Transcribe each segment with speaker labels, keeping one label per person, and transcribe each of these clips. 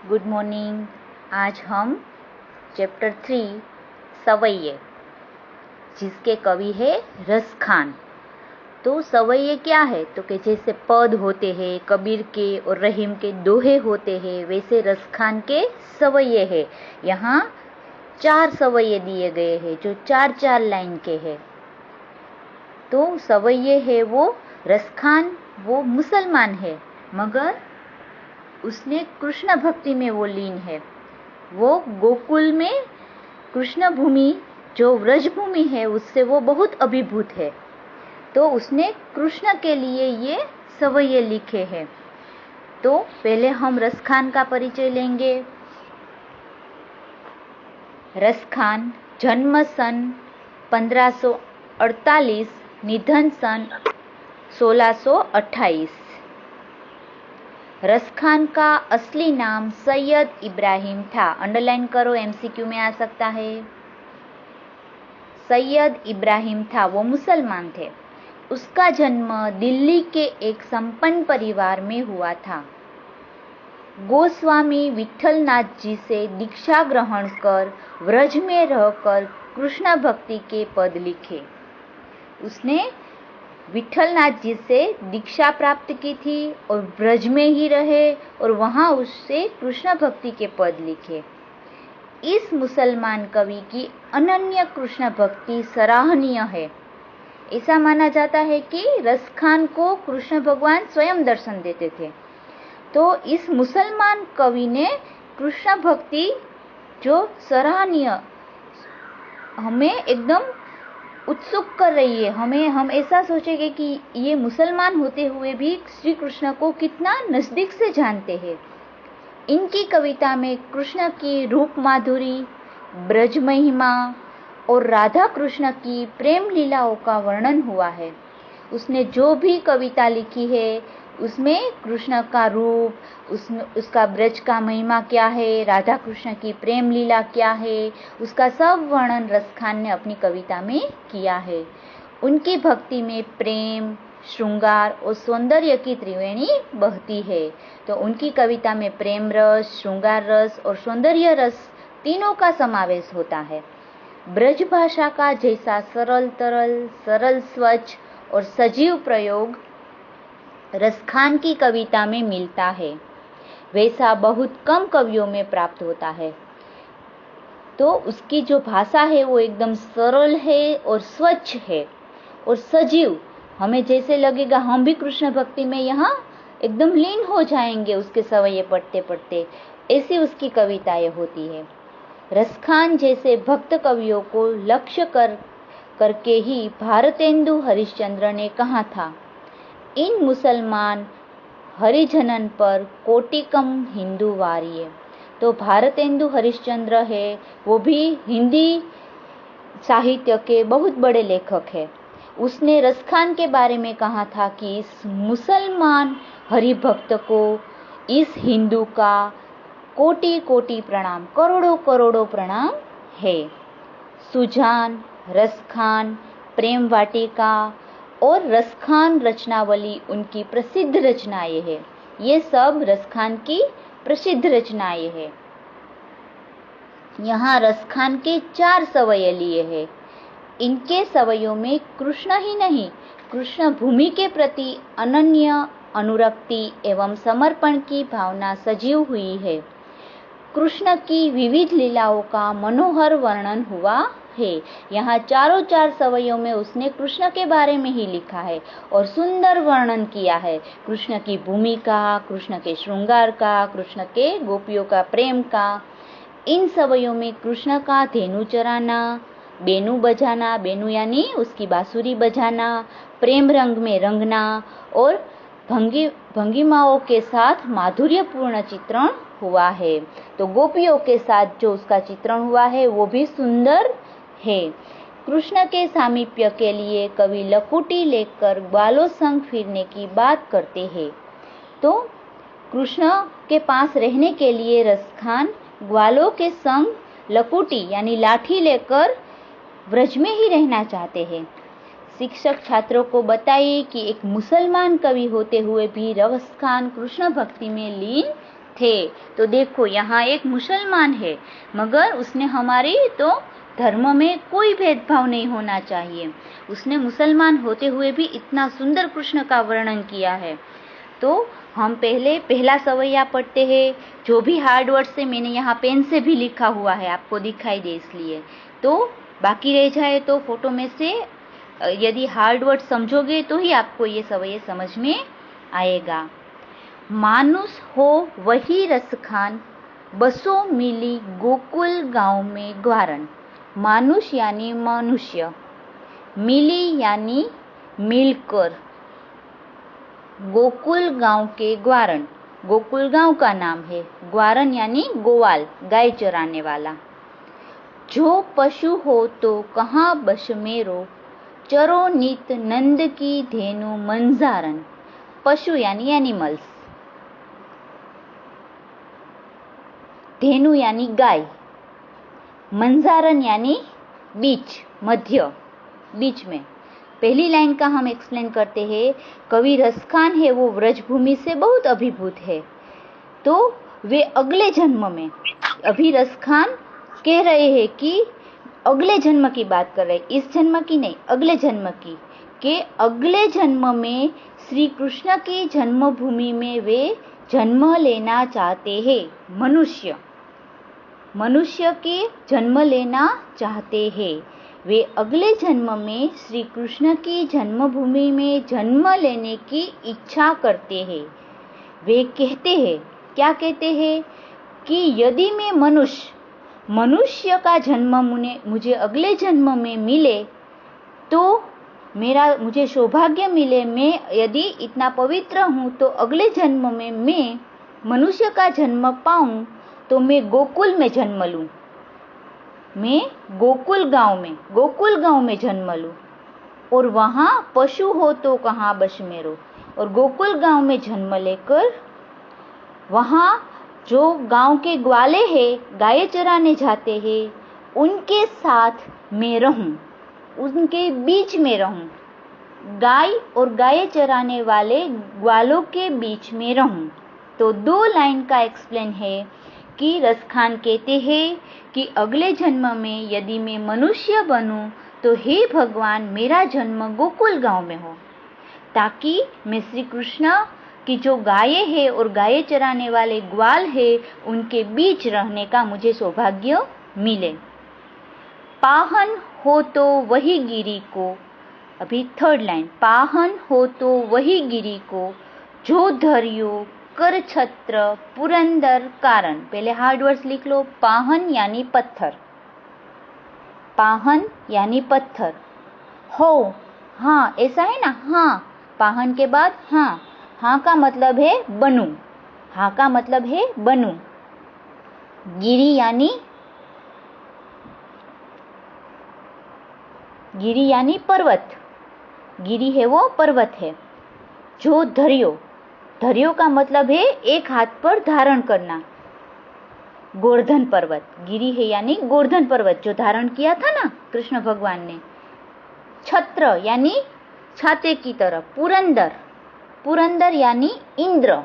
Speaker 1: Good morning. आज हम chapter 3 सवैये, जिसके कवि है रस खान। तो सवैये क्या है? तो कि जैसे पद होते हैं कबीर के और रहीम के दोहे होते हैं, वैसे रस खान के सवैये है। यहाँ 4 सवैये दिए गए हैं जो 4-4 लाइन के हैं। तो सवैये है वो रस खान, वो मुसलमान है मगर उसने कृष्ण भक्ति में वो लीन है। वो गोकुल में कृष्ण भूमि जो व्रज भूमि है उससे वो बहुत अभिभूत है। तो उसने कृष्ण के लिए ये सवैये लिखे हैं। तो पहले हम रस खान का परिचय लेंगे। रस खान जन्म सन 1548, निधन सन 1628। रस खान का असली नाम सैयद इब्राहिम था। अंडरलाइन करो, एमसीक्यू में आ सकता है। सैयद इब्राहिम था, वो मुसलमान थे। उसका जन्म दिल्ली के एक संपन्न परिवार में हुआ था। गोस्वामी विठलनाथ जी से दीक्षा ग्रहण कर व्रज में रहकर कृष्ण भक्ति के पद लिखे। उसने विठलनाथ जी से दीक्षा प्राप्त की थी और ब्रज में ही रहे और वहां उससे कृष्ण भक्ति के पद लिखे। इस मुसलमान कवि की अनन्य कृष्ण भक्ति सराहनीय है। ऐसा माना जाता है कि रस खान को कृष्ण भगवान स्वयं दर्शन देते थे। तो इस मुसलमान कवि ने कृष्ण भक्ति जो सराहनीय, हमें एकदम उत्सुक कर रही है। हम ऐसा सोचेंगे कि ये मुसलमान होते हुए भी श्री कृष्ण को कितना नजदीक से जानते हैं। इनकी कविता में कृष्ण की रूप माधुरी, ब्रज महिमा और राधा कृष्ण की प्रेम लीलाओं का वर्णन हुआ है। उसने जो भी कविता लिखी है उसमें कृष्ण का रूप, उसका ब्रज का महिमा क्या है, राधा कृष्ण की प्रेम लीला क्या है, उसका सब वर्णन रस खान ने अपनी कविता में किया है। उनकी भक्ति में प्रेम, श्रृंगार और सौंदर्य की त्रिवेणी बहती है। तो उनकी कविता में प्रेम रस, श्रृंगार रस और सौंदर्य रस तीनों का समावेश होता है। ब्रज भाषा का जैसा सरल तरल, सरल स्वच्छ और सजीव प्रयोग रस खान की कविता में मिलता है, वैसा बहुत कम कवियों में प्राप्त होता है। तो उसकी जो भाषा है वो एकदम सरल है और स्वच्छ है और सजीव। हमें जैसे लगेगा हम भी कृष्ण भक्ति में यहाँ एकदम लीन हो जाएंगे उसके सवैये पढ़ते पढ़ते, ऐसी उसकी कविताएं होती है। रस खान जैसे भक्त कवियों को लक्ष्य करके ही भारतेंदु हरिश्चंद्र ने कहा था, इन मुसलमान हरिजनन पर कोटिकम हिंदू वारिये। तो भारतेंदु हरिश्चंद्र है, वो भी हिंदी साहित्य के बहुत बड़े लेखक है। उसने रस खान के बारे में कहा था कि इस मुसलमान हरिभक्त को, इस हिंदू का कोटि कोटि प्रणाम, करोड़ों करोड़ों प्रणाम है। सुजान, रस खान, प्रेम वाटिका और रस खान रचनावली उनकी प्रसिद्ध रचनाएं हैं। ये सब रस खान की प्रसिद्ध रचनाएं हैं। यहाँ रस खान के 4 सवैये लिए हैं। इनके सवैयों में कृष्ण ही नहीं, कृष्ण भूमि के प्रति अनन्य अनुरक्ति एवं समर्पण की भावना सजीव हुई है। कृष्ण की विविध लीलाओं का मनोहर वर्णन हुआ है। यहाँ 4 सवैयों में उसने कृष्ण के बारे में ही लिखा है और सुंदर वर्णन किया है। कृष्ण की भूमिका, कृष्ण के श्रृंगार का, कृष्ण के गोपियों का प्रेम का। इन सवैयों में कृष्ण का धेनु चराना, बेनु बजाना, बेनु यानी उसकी बांसुरी बजाना, प्रेम रंग में रंगना और भंगिमाओं के साथ माधुर्यपूर्ण चित्रण हुआ है। तो गोपियों के साथ जो उसका चित्रण हुआ है वो भी सुंदर है। कृष्ण के सामीप्य के लिए कवि लकुटी लेकर ग्वालों संग फिरने की बात करते हैं। तो कृष्ण के पास रहने के लिए रस खान ग्वालों के संग लकुटी यानी लाठी लेकर व्रज में ही रहना चाहते हैं। शिक्षक छात्रों को बताइए कि एक मुसलमान कवि होते हुए भी रस खान कृष्ण भक्ति में लीन थे। तो देखो यहाँ एक मुसलमान है, मगर उसने हमारी तो धर्म में कोई भेदभाव नहीं होना चाहिए। उसने मुसलमान होते हुए भी इतना सुंदर कृष्ण का वर्णन किया है। तो हम पहला सवैया पढ़ते हैं। जो भी हार्ड वर्ड से मैंने यहाँ पेन से भी लिखा हुआ है, आपको दिखाई दे इसलिए। तो बाकी रह जाए तो फोटो में से यदि हार्ड वर्ड समझोगे तो ही आपको ये सवैया समझ में आएगा। मानुष हो वही रस खान, बसो मिली गोकुल गांव में ग्वारन। मानुष यानी मनुष्य, मिली यानी मिलकर, गोकुल गांव के ग्वारन, गोकुल गांव का नाम है, ग्वारन यानी गोवाल, गाय चराने वाला। जो पशु हो तो कहाँ बश मेरो, चरो नित नंद की धेनु मंजारन। पशु यानी एनिमल्स, धेनु यानी गाय, मंजारन यानी बीच, मध्य, बीच में। पहली लाइन का हम एक्सप्लेन करते हैं। कवि रसखान है वो व्रजभूमि से बहुत अभिभूत है, तो वे अगले जन्म में, अभी रसखान कह रहे हैं कि अगले जन्म की बात कर रहे, इस जन्म की नहीं, अगले जन्म की, के अगले जन्म में श्री कृष्ण की जन्मभूमि में वे जन्म लेना चाहते हैं। मनुष्य के जन्म लेना चाहते हैं। वे अगले जन्म में श्री कृष्ण की जन्मभूमि में जन्म लेने की इच्छा करते हैं। वे कहते हैं, क्या कहते हैं कि यदि मैं मनुष्य का जन्म मुझे अगले जन्म में मिले तो मुझे सौभाग्य मिले। मैं यदि इतना पवित्र हूँ तो अगले जन्म में मैं मनुष्य का जन्म पाऊँ तो मैं गोकुल में जन्म लूँ, मैं गोकुल गांव में जन्म लूँ, और वहाँ पशु हो तो कहाँ बश मेरो, और गोकुल गांव में जन्म लेकर वहाँ जो गांव के ग्वाले हैं, गाय चराने जाते हैं, उनके साथ मैं रहूं, उनके बीच में रहूं, गाय और गाय चराने वाले ग्वालों के बीच में रहूं। तो 2 लाइन का एक्सप्लेन है कि रसखान कहते हैं कि अगले जन्म में यदि मैं मनुष्य बनूं तो हे भगवान मेरा जन्म गोकुल गांव में हो, ताकि मैं श्री कृष्ण की जो गायें हैं और गाय चराने वाले ग्वाल हैं उनके बीच रहने का मुझे सौभाग्य मिले। पाहन हो तो वही गिरी को, अभी 3rd लाइन, पाहन हो तो वही गिरी को, जो धरियो कर छत्र पुरंदर कारण। पहले हार्ड वर्ड्स लिख लो। पाहन यानी पत्थर, पाहन यानी पत्थर। हो, हाँ, ऐसा है ना, हाँ, पाहन के बाद हाँ, हाँ का मतलब है बनू, हाँ का मतलब है बनू। गिरी यानी पर्वत, गिरी है वो पर्वत है। जो धरियो का मतलब है एक हाथ पर धारण करना, गोवर्धन पर्वत, गिरी है यानी गोवर्धन पर्वत जो धारण किया था ना कृष्ण भगवान ने। छत्र यानी छाते की तरह। पुरंदर यानी इंद्र,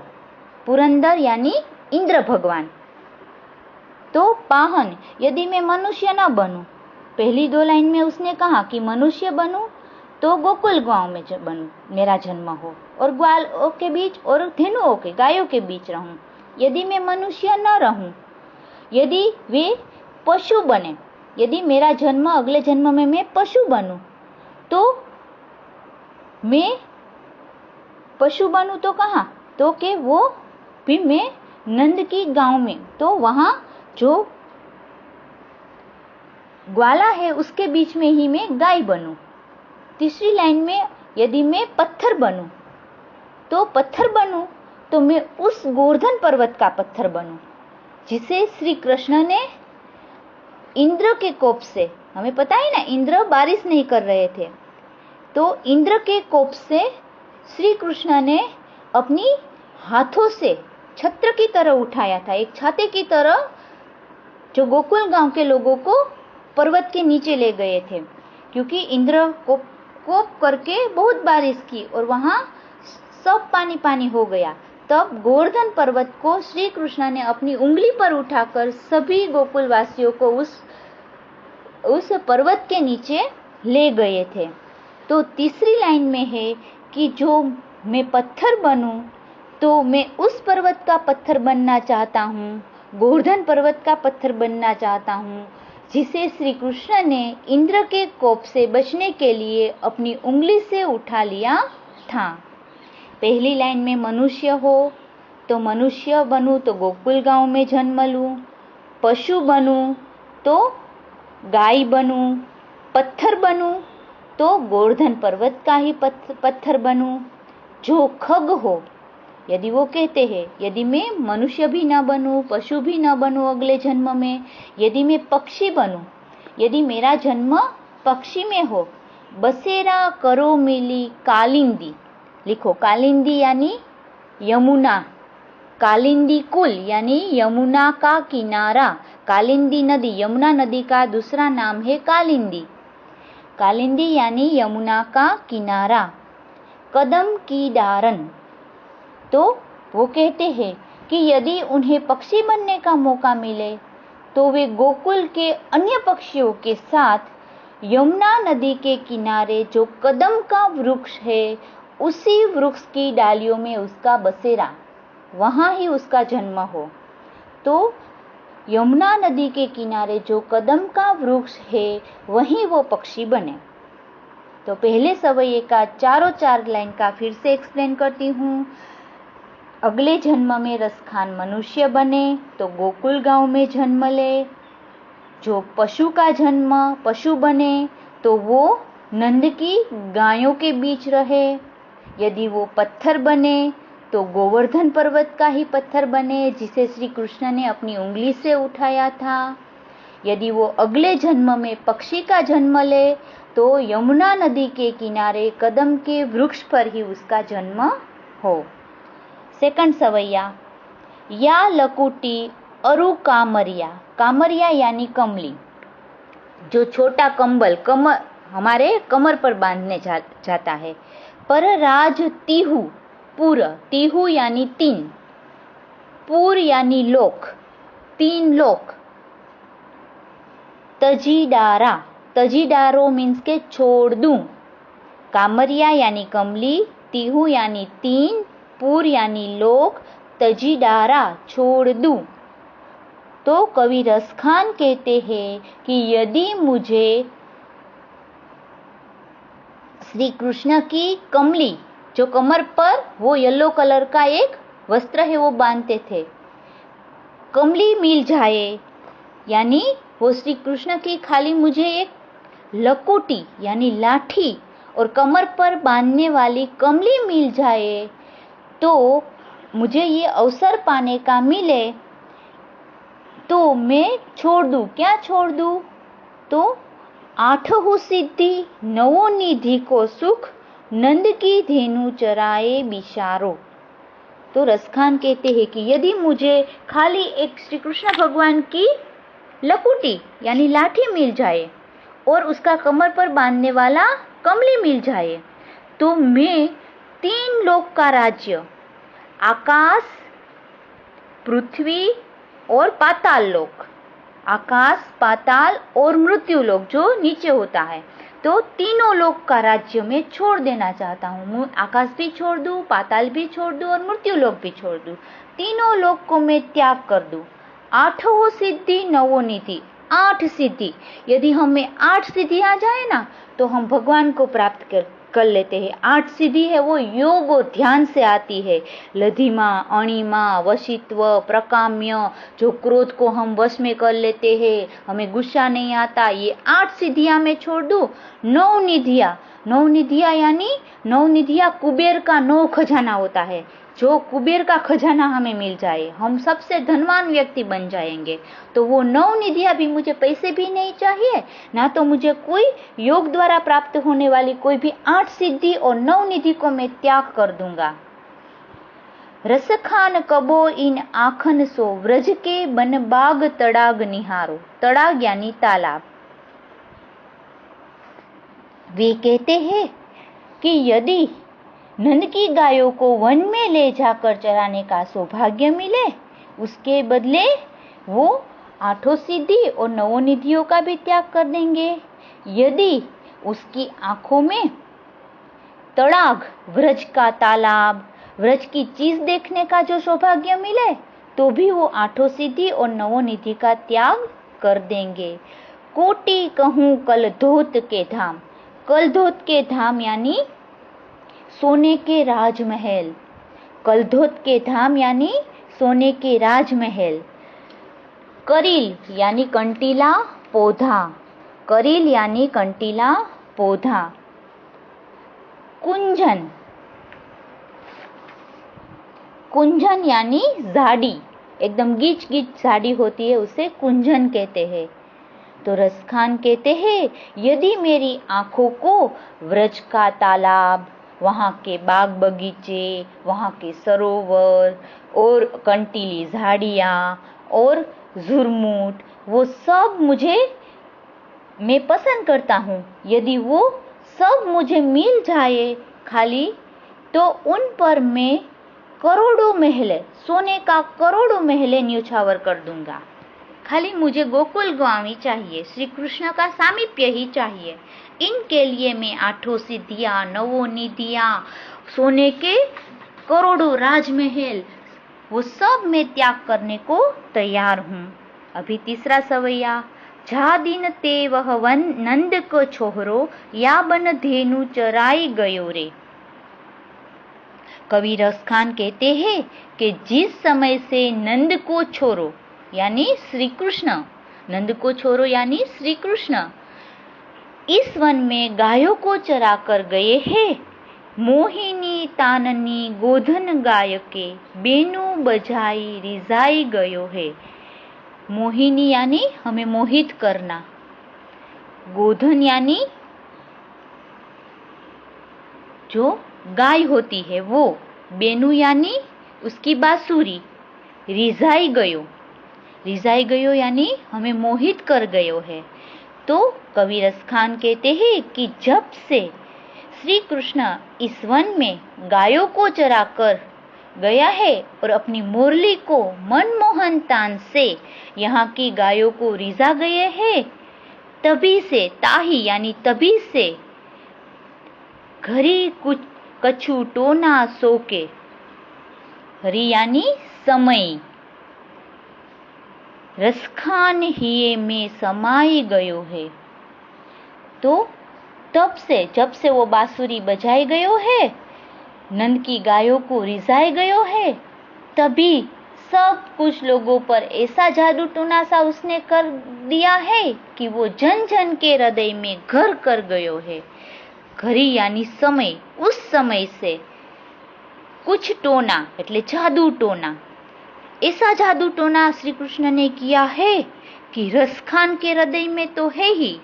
Speaker 1: पुरंदर यानी इंद्र भगवान। तो पाहन, यदि मैं मनुष्य ना बनूं, पहली 2 लाइन में उसने कहा कि मनुष्य बनूं तो गोकुल गांव में बनूं, मेरा जन्म हो, और ग्वालों के बीच और धेनुओं के, गायों के बीच रहूं। यदि मैं मनुष्य न रहूं, यदि वे पशु बने, यदि मेरा जन्म अगले जन्म में मैं पशु बनूं, तो मैं पशु बनूं तो कहाँ, तो कि वो भी मैं नंद की गांव में, तो वहाँ जो ग्वाला है उसके बीच में ही मैं गाय बनूं। 3री लाइन में यदि मैं पत्थर बनूं तो मैं उस गोवर्धन पर्वत का पत्थर बनूं जिसे श्री कृष्ण ने इंद्र के कोप से, हमें पता है ना इंद्र बारिश नहीं कर रहे थे, तो इंद्र के कोप से श्री कृष्ण ने अपनी हाथों से छत्र की तरह उठाया था, एक छाते की तरह, जो गोकुल गांव के लोगों को पर्वत के नीचे ले गए थे, क्योंकि इंद्र कोप करके बहुत बारिश की और वहां सब पानी हो गया। तब गोवर्धन पर्वत को श्री कृष्ण ने अपनी उंगली पर उठाकर सभी गोकुलवासियों को उस पर्वत के नीचे ले गए थे। तो तीसरी लाइन में है कि जो मैं पत्थर बनूं तो मैं उस पर्वत का पत्थर बनना चाहता हूँ, गोवर्धन पर्वत का पत्थर बनना चाहता हूँ, जिसे श्री कृष्ण ने इंद्र के कोप से बचने के लिए अपनी उंगली से उठा लिया था। पहली लाइन में मनुष्य हो तो मनुष्य बनूं तो गोकुल गांव में जन्म लूं, पशु बनूं तो गाय बनूं, पत्थर बनूं तो गोवर्धन पर्वत का ही पत्थर बनूं। जो खग हो, यदि वो कहते हैं यदि मैं मनुष्य भी न बनूं, पशु भी न बनूं अगले जन्म में, यदि मैं पक्षी बनूं, यदि मेरा जन्म पक्षी में हो, बसेरा करो मिली कालिंदी, लिखो कालिंदी यानी यमुना, कालिंदी कुल यानी यमुना का किनारा, कालिंदी नदी, यमुना नदी का दूसरा नाम है कालिंदी, कालिंदी यानी यमुना का किनारा, कदम की डारन। तो वो कहते हैं कि यदि उन्हें पक्षी बनने का मौका मिले तो वे गोकुल के अन्य पक्षियों के साथ यमुना नदी के किनारे जो कदम का वृक्ष है उसी वृक्ष की डालियों में उसका बसेरा, वहां ही उसका जन्म हो। तो यमुना नदी के किनारे जो कदम का वृक्ष है वहीं वो पक्षी बने। तो पहले सवैये का चारों चार लाइन का फिर से एक्सप्लेन करती हूँ। अगले जन्म में रसखान मनुष्य बने तो गोकुल गांव में जन्म ले, जो पशु का जन्म पशु बने तो वो नंद की गायों के बीच रहे, यदि वो पत्थर बने तो गोवर्धन पर्वत का ही पत्थर बने जिसे श्री कृष्ण ने अपनी उंगली से उठाया था, यदि वो अगले जन्म में पक्षी का जन्म ले तो यमुना नदी के किनारे कदम के वृक्ष पर ही उसका जन्म हो। सेकंड सवैया, या लकुटी अरु कामरिया, कामरिया यानी कमली, जो छोटा कंबल हमारे कमर पर बांधने जाता है। पर राज तीहू, पूर, तीहू यानी तीन, पूर यानी लोक, तीन लोक, तजीडारा, तजीडारो मीन्स के छोड़ दूं, कामरिया यानी कमली, तीहू यानी तीन, पूर यानी लोक, तजीडारा छोड़ दूं। तो कवि रसखान कहते हैं कि यदि मुझे श्री कृष्ण की कमली, जो कमर पर वो येलो कलर का एक वस्त्र है वो बांधते थे, कमली मिल जाए, यानी वो श्री कृष्ण की खाली मुझे एक लकुटी यानी लाठी और कमर पर बांधने वाली कमली मिल जाए तो मुझे ये अवसर पाने का मिले तो मैं छोड़ दूं। क्या छोड़ दूं? तो आठहु सिद्धि नवो निधि को सुख, नंद की धेनु चराए बिचारो। तो रसखान कहते हैं कि यदि मुझे खाली एक श्री कृष्ण भगवान की लकुटी यानी लाठी मिल जाए और उसका कमर पर बांधने वाला कमली मिल जाए तो मैं तीन लोक का राज्य, आकाश, पृथ्वी और पाताल लोक, आकाश, पाताल और मृत्यु लोक जो नीचे होता है, तो तीनों लोक का राज्य मैं छोड़ देना चाहता हूँ। मैं आकाश भी छोड़ दूँ, पाताल भी छोड़ दूँ और मृत्यु लोक भी छोड़ दूँ, तीनों लोक को मैं त्याग कर दूँ। आठों सिद्धि नवो निधि, 8 सिद्धि, यदि हमें 8 सिद्धि आ जाए ना तो हम भगवान को प्राप्त कर लेते हैं। 8 सिद्धि है वो योग और ध्यान से आती है। लधिमा, अणिमा, वशित्व, प्रकाम्य, जो क्रोध को हम वश में कर लेते हैं, हमें गुस्सा नहीं आता, ये 8 सिद्धियां मैं छोड़ दूं। 9 निधिया, 9 निधिया यानी 9 निधिया कुबेर का 9 खजाना होता है, जो कुबेर का खजाना हमें मिल जाए, हम सबसे धनवान व्यक्ति बन जाएंगे। तो वो 9 निधियां भी, मुझे पैसे भी नहीं चाहिए ना, तो मुझे कोई योग द्वारा प्राप्त होने वाली कोई भी 8 सिद्धि और 9 निधि को मैं त्याग कर दूंगा। रसखान कबो इन आखन सो, व्रज के बन बाग तड़ाग निहारो, तड़ाग यानी तालाब। वे कहते हैं कि यदि नंद की गायों को वन में ले जाकर चराने का सौभाग्य मिले, उसके बदले वो 8 सिद्धि और 9 निधियों का भी त्याग कर देंगे। यदि उसकी आंखों में तड़ाग, व्रज का तालाब, व्रज की चीज देखने का जो सौभाग्य मिले, तो भी वो 8 सिद्धि और 9 निधि का त्याग कर देंगे। कोटि कहूँ कलधोत के धाम। कलधोत के धाम यानी सोने के राजमहल। कलधोत के धाम यानी सोने के राजमहल। करील यानी कंटीला पौधा। करील यानी कंटीला पौधा। कुंजन, कुंजन यानी झाड़ी, एकदम गीच गीच झाड़ी होती है, उसे कुंजन कहते हैं। तो रसखान कहते हैं, यदि मेरी आंखों को व्रज का तालाब, वहाँ के बाग बगीचे, वहाँ के सरोवर और कंटीली झाड़ियाँ और झुरमुट, वो सब मैं पसंद करता हूँ, यदि वो सब मुझे मिल जाए खाली, तो उन पर मैं करोड़ों महल, सोने का करोड़ों महल न्योछावर कर दूंगा। खाली मुझे गोकुल गाँव चाहिए, श्री कृष्ण का सामीप्य ही चाहिए। इनके लिए मैं 8 सिद्धियाँ, 9 निधियाँ, सोने के करोड़ों राजमहल, वो सब मैं त्याग करने को तैयार हूँ। अभी तीसरा सवैया। जा दिन ते वह वन नंद को छोहरो, या बन धेनु चराई गयो रे। कवि रसखान कहते हैं कि जिस समय से नंद को छोरो यानी श्री कृष्ण, नंद को छोरो यानी श्री कृष्ण इस वन में गायों को चरा कर गए हैं, मोहिनी ताननी गोधन गाय के, बेनु बजाई रिजाई गयो है। मोहिनी यानी हमें मोहित करना, गोधन यानी जो गाय होती है वो, बेनु यानी उसकी बांसुरी, रिजाई गयो यानी हमें मोहित कर गयो है। तो कवि रसखान कहते हैं कि जब से श्री कृष्ण इस वन में गायों को चरा कर गया है और अपनी मुरली को मनमोहन तान से यहाँ की गायों को रिझा गए हैं, तभी से, ताही यानी तभी से, घरी कुछ कछु टोना सोके, हरी यानी समय, रसखान हिये में समाई गयो है। तो तब से, जब से वो बांसुरी बजाई गयो है, नंद की गायों को रिझाए गयो है, तभी सब कुछ लोगों पर ऐसा जादू टोना सा उसने कर दिया है कि वो जन जन के हृदय में घर कर गयो है। घरी यानी समय, उस समय से कुछ टोना એટલે जादू टोना, ऐसा जादू टोना श्री कृष्ण ने किया है कि रसखान के हृदय में तो है ही,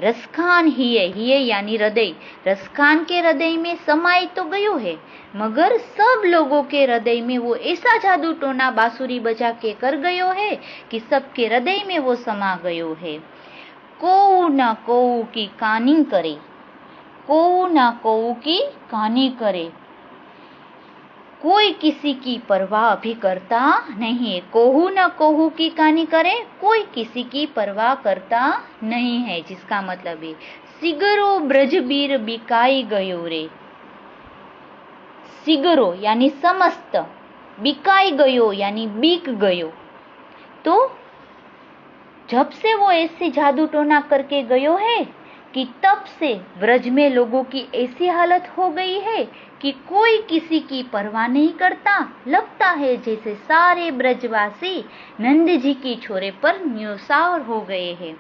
Speaker 1: रसखान ही है यानी हृदय, रसखान के हृदय में समाई तो गयो है, मगर सब लोगों के हृदय में वो ऐसा जादू टोना बांसुरी बजा के कर गयो है कि सबके हृदय में वो समा गयो है। कोऊ ना कोऊ की कहानी करे, कोऊ ना कोऊ की कहानी करे, कोई किसी की परवाह भी करता नहीं है। कोहू न कोहू की कहानी करे, कोई किसी की परवाह करता नहीं है, जिसका मतलब है सिगरो ब्रजबीर बिकाई गयो रे। सिगरो यानी समस्त, बिकाई गयो यानी बिक गयो। तो जब से वो ऐसे जादू टोना करके गयो है कि तब से ब्रज में लोगों की ऐसी हालत हो गई है कि कोई किसी की परवाह नहीं करता। लगता है जैसे सारे ब्रजवासी नंद जी की छोरे पर न्योछावर हो गए हैं,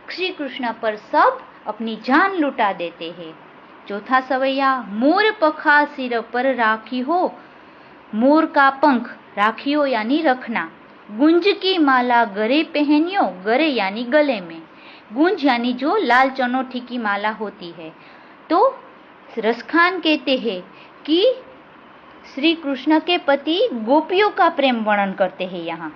Speaker 1: श्री कृष्ण पर सब अपनी जान लुटा देते हैं। चौथा सवैया। मोर पखा सिर पर राखी हो, मोर का पंख राखी हो यानी रखना, गुंज की माला गले पहनियो, गले यानी गले में, गुंज यानी जो लाल चनोठी की माला होती है। तो रसखान कहते हैं कि श्री कृष्ण के पति गोपियों का प्रेम वर्णन करते हैं। यहाँ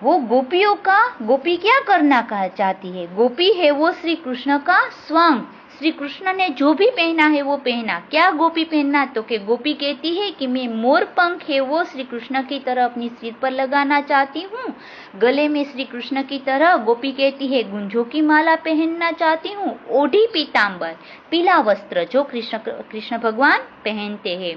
Speaker 1: वो गोपियों का, गोपी क्या करना चाहती है, गोपी है वो श्री कृष्ण का स्वांग, श्री कृष्ण ने जो भी पहना है वो पहना। क्या गोपी पहनना? तो कि गोपी कहती है कि मैं मोर पंख है वो श्री कृष्ण की तरह अपनी सिर पर लगाना चाहती हूँ। गले में श्री कृष्ण की तरह गोपी कहती है गुंजों की माला पहनना चाहती हूँ। ओढ़ी पीताम्बर, पीला वस्त्र जो कृष्ण भगवान पहनते हैं।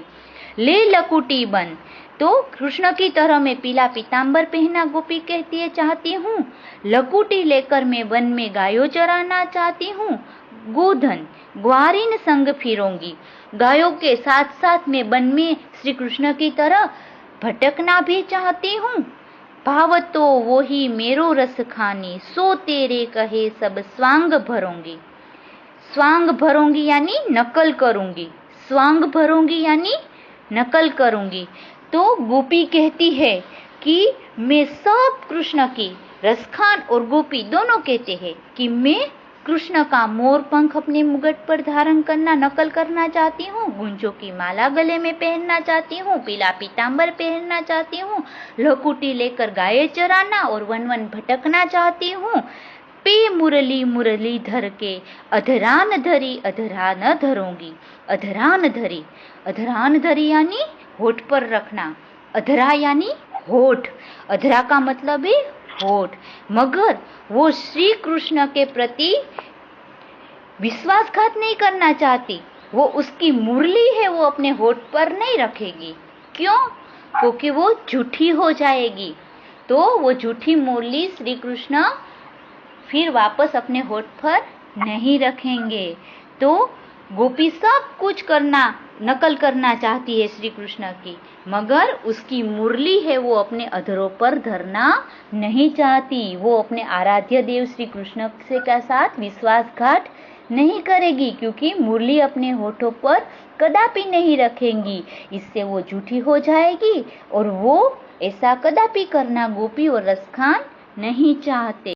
Speaker 1: ले लकुटी बन, तो कृष्ण की तरह मैं पीला पीताम्बर पहनना गोपी कहती है चाहती हूँ। लकुटी लेकर मैं वन में गायों चराना चाहती हूँ। गोधन, ग्वारीन संग फिरूंगी, गायों के साथ साथ मैं वन में श्री कृष्ण की तरह भटकना भी चाहती हूँ। भावतो वो ही मेरो रस खानी, सो तेरे कहे सब स्वांग भरूंगी। स्वांग भरूंगी यानी नकल करूंगी, स्वांग भरूंगी यानी नकल करूंगी। तो गोपी कहती है कि मैं सब कृष्ण की, रसखान और गोपी दोनों कहते हैं कि मैं कृष्ण का मोर पंख अपने मुकुट पर धारण करना, नकल करना चाहती हूँ। गुंजों की माला गले में पहनना चाहती हूँ। पीला पीताम्बर पहनना चाहती हूँ। लकुटी लेकर गाय चराना और वन वन भटकना चाहती हूँ। पे मुरली मुरली धर के अधरान धरी, अधरा न धरूंगी। अधरान धरी, अधरान धरी यानी होठ पर रखना, अधरा यानी होठ, अधरा का मतलब है होठ। मगर वो श्री कृष्ण के प्रति विश्वासघात नहीं करना चाहती। वो उसकी मुरली है वो अपने होठ पर नहीं रखेगी। क्यों? क्योंकि वो झूठी हो जाएगी। तो वो झूठी मुरली श्री कृष्ण फिर वापस अपने होठ पर नहीं रखेंगे। तो गोपी सब कुछ करना, नकल करना चाहती है श्री कृष्ण की, मगर उसकी मुरली है वो अपने अधरों पर धरना नहीं चाहती। वो अपने आराध्य देव श्री कृष्ण से के साथ विश्वासघात नहीं करेगी, क्योंकि मुरली अपने होठों पर कदापि नहीं रखेंगी। इससे वो झूठी हो जाएगी और वो ऐसा कदापि करना गोपी और रसखान नहीं चाहते।